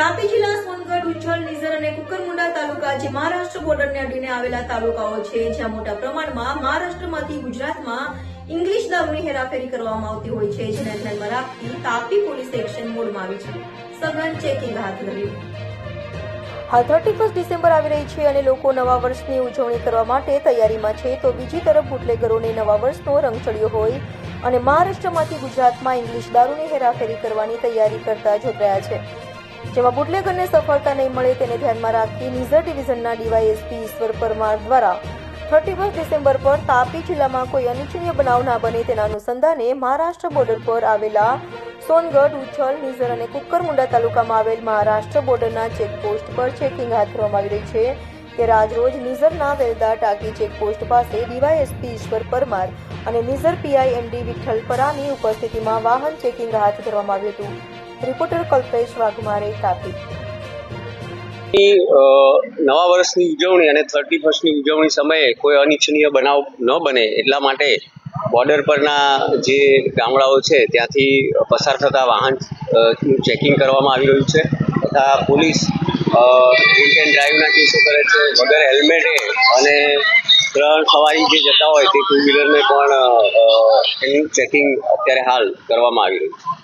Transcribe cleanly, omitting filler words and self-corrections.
તાપી જિલ્લા સોનગઢ, ઉચ્છલ, નિઝર અને કુકરમુંડા તાલુકા જે મહારાષ્ટ્ર બોર્ડરને અડીને આવેલા તાલુકાઓ છે, જ્યાં મોટા પ્રમાણમાં મહારાષ્ટ્રમાંથી ગુજરાતમાં ઇંગ્લિશ દારૂની હેરાફેરી કરવામાં આવતી હોય છે, જેને ધ્યાનમાં રાખી તાપી પોલીસ એક્શન મોડમાં આવી છે. સઘન ચેકિંગ હાથ ધર્યું. હાલ 31 ડિસેમ્બર આવી રહી છે અને લોકો નવા વર્ષની ઉજવણી કરવા માટે તૈયારીમાં છે, તો બીજી તરફ બુટલેગરોને નવા વર્ષનો રંગ ચડ્યો હોય અને મહારાષ્ટ્રમાંથી ગુજરાતમાં ઇંગ્લિશ દારૂની હેરાફેરી કરવાની તૈયારી કરતા જોતરાયા છે. જેમાં બુટલેગરને સફળતા નહીં મળે તેને ધ્યાનમાં રાખી નિઝર ડિવિઝનના ડીવાયએસપી ઈશ્વર પરમાર દ્વારા 31 ડિસેમ્બર પર તાપી જિલ્લામાં કોઈ અનિચ્છનીય બનાવ ના બને તેના અનુસંધાને મહારાષ્ટ્ર બોર્ડર પર આવેલા સોનગઢ, ઉચ્છલ, નિઝર અને કુકરમુંડા તાલુકામાં આવેલ મહારાષ્ટ્ર બોર્ડરના ચેકપોસ્ટ પર ચેકિંગ હાથ ધરવામાં આવી રહી છે. ત્યારે આજરોજ નિઝરના વેલદા ટાંકી ચેકપોસ્ટ પાસે ડીવાયએસપી ઈશ્વર પરમાર અને નિઝર પીઆઈ એમડી વિઠ્ઠલ પરાની ઉપસ્થિતિમાં વાહન ચેકિંગ હાથ ધરવામાં આવ્યું હતું. રિપોર્ટર કલ્પેશ વાઘમારે, તાપી. નવા વર્ષની ઉજવણી અને 31મી ઉજવણી સમયે કોઈ અનિચ્છનીય બનાવ ન બને એટલા માટે બોર્ડર પરના જે ગામડાઓ છે ત્યાંથી પસાર થતા વાહન ચેકિંગ કરવામાં આવી રહ્યું છે તથા પોલીસ ડ્રિંક એન્ડ ડ્રાઈવના કેસો કરે છે વગર હેલ્મેટે અને 3 સવારી જે જતા હોય તે 2 વ્હીલરને પણ એનું ચેકિંગ અત્યારે હાલ કરવામાં આવી રહ્યું છે.